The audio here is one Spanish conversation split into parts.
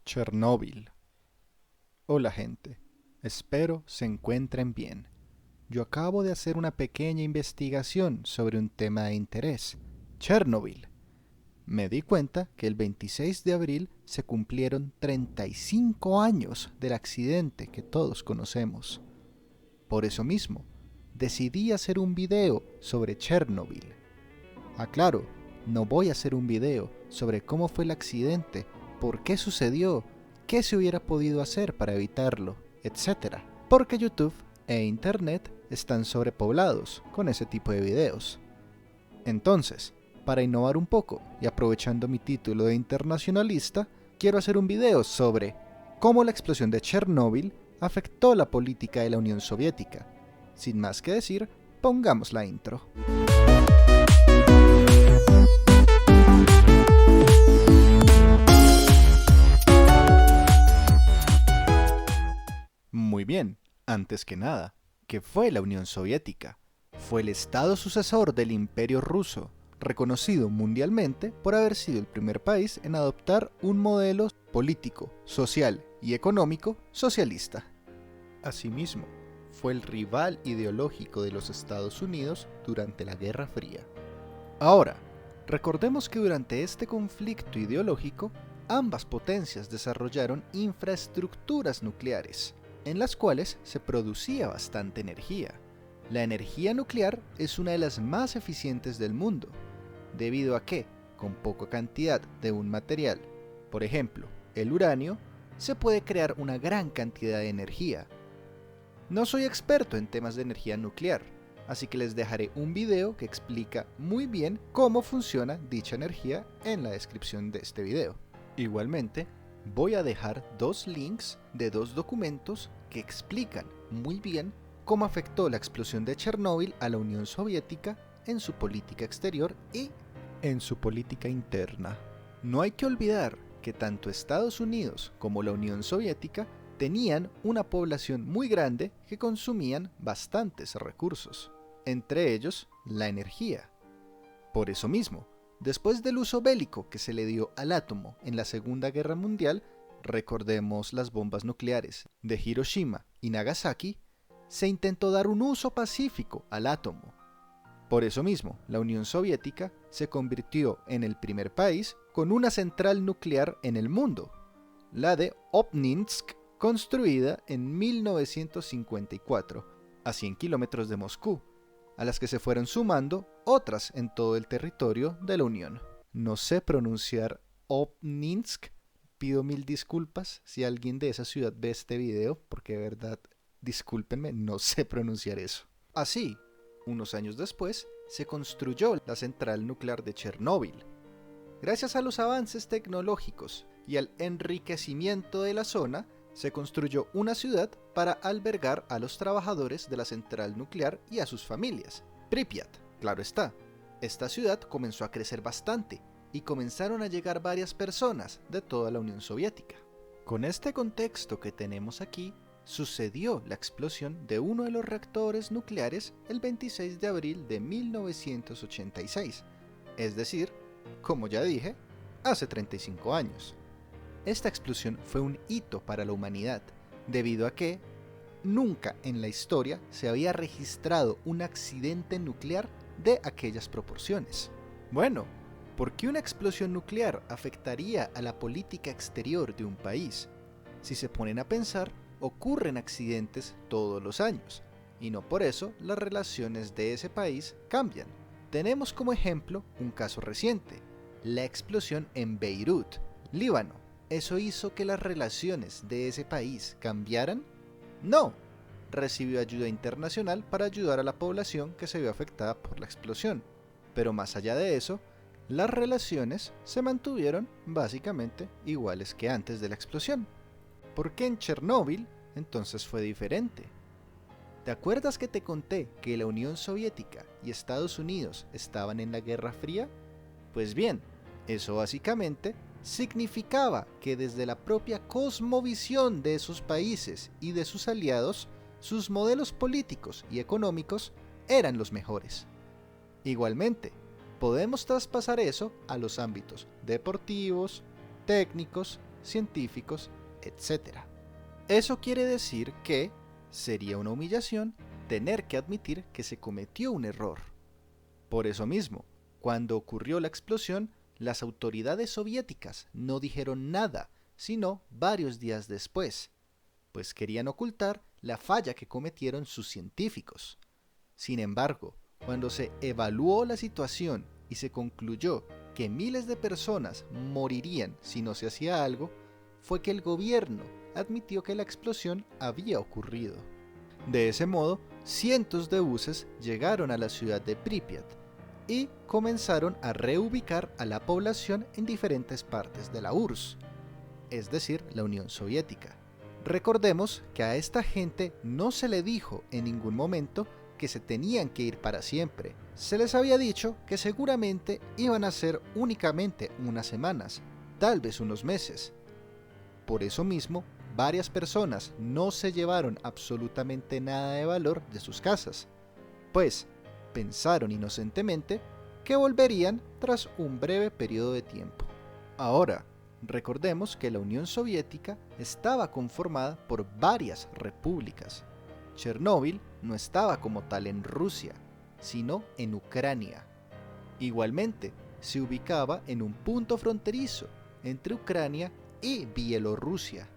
Chernóbil. Hola gente, espero se encuentren bien. Yo acabo de hacer una pequeña investigación sobre un tema de interés, Chernobyl. Me di cuenta que el 26 de abril se cumplieron 35 años del accidente que todos conocemos. Por eso mismo, decidí hacer un video sobre Chernobyl. Aclaro, no voy a hacer un video sobre cómo fue el accidente, por qué sucedió, qué se hubiera podido hacer para evitarlo, etcétera, porque YouTube e Internet están sobrepoblados con ese tipo de videos. Entonces, para innovar un poco y aprovechando mi título de internacionalista, quiero hacer un video sobre cómo la explosión de Chernóbil afectó la política de la Unión Soviética. Sin más que decir, pongamos la intro. Muy bien, antes que nada, ¿qué fue la Unión Soviética? Fue el estado sucesor del Imperio Ruso, reconocido mundialmente por haber sido el primer país en adoptar un modelo político, social y económico socialista. Asimismo, fue el rival ideológico de los Estados Unidos durante la Guerra Fría. Ahora, recordemos que durante este conflicto ideológico, ambas potencias desarrollaron infraestructuras nucleares, en las cuales se producía bastante energía. La energía nuclear es una de las más eficientes del mundo, debido a que, con poca cantidad de un material, por ejemplo, el uranio, se puede crear una gran cantidad de energía. No soy experto en temas de energía nuclear, así que les dejaré un video que explica muy bien cómo funciona dicha energía en la descripción de este video. Igualmente, voy a dejar dos links de dos documentos que explican muy bien cómo afectó la explosión de Chernóbil a la Unión Soviética en su política exterior y en su política interna. No hay que olvidar que tanto Estados Unidos como la Unión Soviética tenían una población muy grande que consumían bastantes recursos, entre ellos la energía. Por eso mismo, después del uso bélico que se le dio al átomo en la Segunda Guerra Mundial, recordemos las bombas nucleares de Hiroshima y Nagasaki, se intentó dar un uso pacífico al átomo. Por eso mismo, la Unión Soviética se convirtió en el primer país con una central nuclear en el mundo, la de Obninsk, construida en 1954, a 100 kilómetros de Moscú, a las que se fueron sumando otras en todo el territorio de la Unión. No sé pronunciar Obninsk, pido mil disculpas si alguien de esa ciudad ve este video, porque de verdad, discúlpenme, no sé pronunciar eso. Así, unos años después, se construyó la central nuclear de Chernóbil. Gracias a los avances tecnológicos y al enriquecimiento de la zona, se construyó una ciudad para albergar a los trabajadores de la central nuclear y a sus familias, Pripyat, claro está. Esta ciudad comenzó a crecer bastante y comenzaron a llegar varias personas de toda la Unión Soviética. Con este contexto que tenemos aquí, sucedió la explosión de uno de los reactores nucleares el 26 de abril de 1986, es decir, como ya dije, hace 35 años. Esta explosión fue un hito para la humanidad, debido a que nunca en la historia se había registrado un accidente nuclear de aquellas proporciones. Bueno, ¿por qué una explosión nuclear afectaría a la política exterior de un país? Si se ponen a pensar, ocurren accidentes todos los años, y no por eso las relaciones de ese país cambian. Tenemos como ejemplo un caso reciente, la explosión en Beirut, Líbano. ¿Eso hizo que las relaciones de ese país cambiaran? No. Recibió ayuda internacional para ayudar a la población que se vio afectada por la explosión. Pero más allá de eso, las relaciones se mantuvieron básicamente iguales que antes de la explosión. ¿Por qué en Chernóbil entonces fue diferente? ¿Te acuerdas que te conté que la Unión Soviética y Estados Unidos estaban en la Guerra Fría? Pues bien, eso básicamente significaba que desde la propia cosmovisión de esos países y de sus aliados, sus modelos políticos y económicos eran los mejores. Igualmente, podemos traspasar eso a los ámbitos deportivos, técnicos científicos, etc. Eso quiere decir que sería una humillación tener que admitir que se cometió un error. Por eso mismo, cuando ocurrió la explosión, las autoridades soviéticas no dijeron nada, sino varios días después, pues querían ocultar la falla que cometieron sus científicos. Sin embargo, cuando se evaluó la situación y se concluyó que miles de personas morirían si no se hacía algo, fue que el gobierno admitió que la explosión había ocurrido. De ese modo, cientos de buses llegaron a la ciudad de Pripyat y comenzaron a reubicar a la población en diferentes partes de la URSS, es decir, la Unión Soviética. Recordemos que a esta gente no se le dijo en ningún momento que se tenían que ir para siempre. Se les había dicho que seguramente iban a ser únicamente unas semanas, tal vez unos meses. Por eso mismo, varias personas no se llevaron absolutamente nada de valor de sus casas, pues pensaron inocentemente que volverían tras un breve periodo de tiempo. Ahora, recordemos que la Unión Soviética estaba conformada por varias repúblicas. Chernóbil no estaba como tal en Rusia, sino en Ucrania. Igualmente, se ubicaba en un punto fronterizo entre Ucrania y Bielorrusia.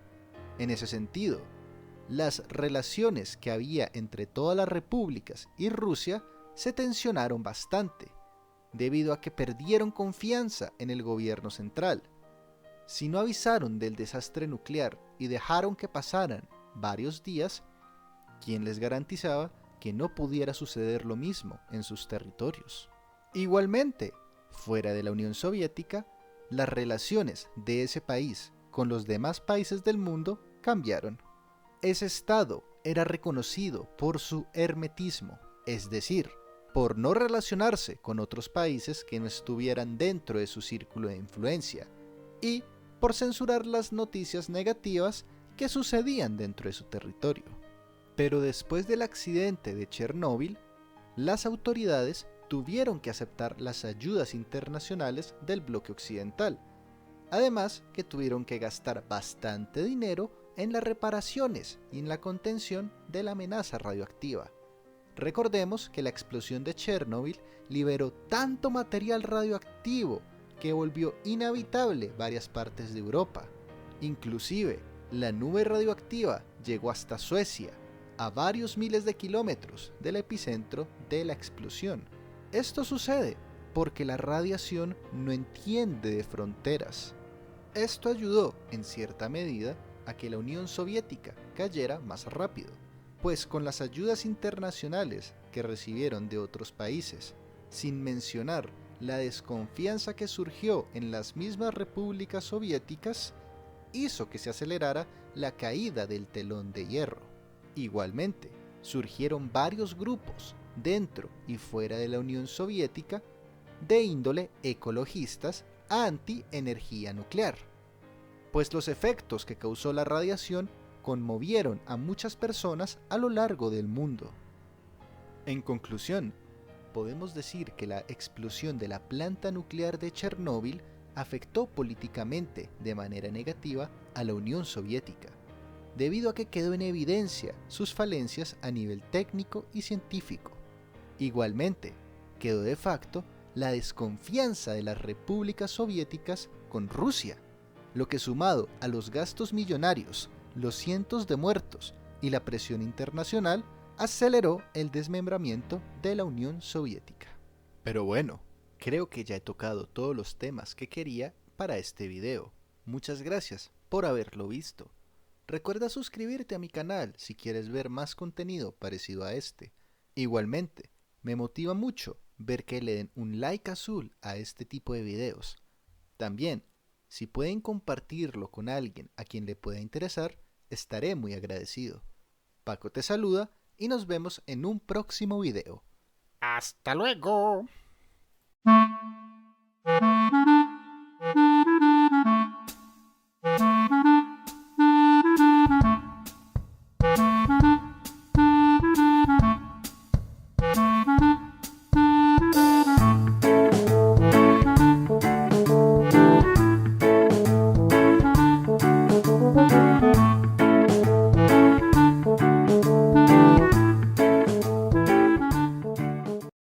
En ese sentido, las relaciones que había entre todas las repúblicas y Rusia se tensionaron bastante, debido a que perdieron confianza en el gobierno central. Si no avisaron del desastre nuclear y dejaron que pasaran varios días, ¿quién les garantizaba que no pudiera suceder lo mismo en sus territorios? Igualmente, fuera de la Unión Soviética, las relaciones de ese país con los demás países del mundo cambiaron. Ese estado era reconocido por su hermetismo, es decir, por no relacionarse con otros países que no estuvieran dentro de su círculo de influencia, y por censurar las noticias negativas que sucedían dentro de su territorio. Pero después del accidente de Chernóbil, las autoridades tuvieron que aceptar las ayudas internacionales del bloque occidental, además que tuvieron que gastar bastante dinero en las reparaciones y en la contención de la amenaza radioactiva. Recordemos que la explosión de Chernóbil liberó tanto material radioactivo que volvió inhabitable varias partes de Europa. Inclusive, la nube radioactiva llegó hasta Suecia, a varios miles de kilómetros del epicentro de la explosión. Esto sucede porque la radiación no entiende de fronteras. Esto ayudó, en cierta medida, a que la Unión Soviética cayera más rápido, pues con las ayudas internacionales que recibieron de otros países, sin mencionar la desconfianza que surgió en las mismas repúblicas soviéticas, hizo que se acelerara la caída del telón de hierro. Igualmente, surgieron varios grupos dentro y fuera de la Unión Soviética de índole ecologistas anti-energía nuclear, pues los efectos que causó la radiación conmovieron a muchas personas a lo largo del mundo. En conclusión, podemos decir que la explosión de la planta nuclear de Chernóbil afectó políticamente de manera negativa a la Unión Soviética, debido a que quedó en evidencia sus falencias a nivel técnico y científico. Igualmente, quedó de facto la desconfianza de las repúblicas soviéticas con Rusia, lo que sumado a los gastos millonarios, los cientos de muertos y la presión internacional, aceleró el desmembramiento de la Unión Soviética. Pero bueno, creo que ya he tocado todos los temas que quería para este video. Muchas gracias por haberlo visto. Recuerda suscribirte a mi canal si quieres ver más contenido parecido a este. Igualmente, me motiva mucho ver que le den un like azul a este tipo de videos. También, si pueden compartirlo con alguien a quien le pueda interesar, estaré muy agradecido. Paco te saluda y nos vemos en un próximo video. ¡Hasta luego!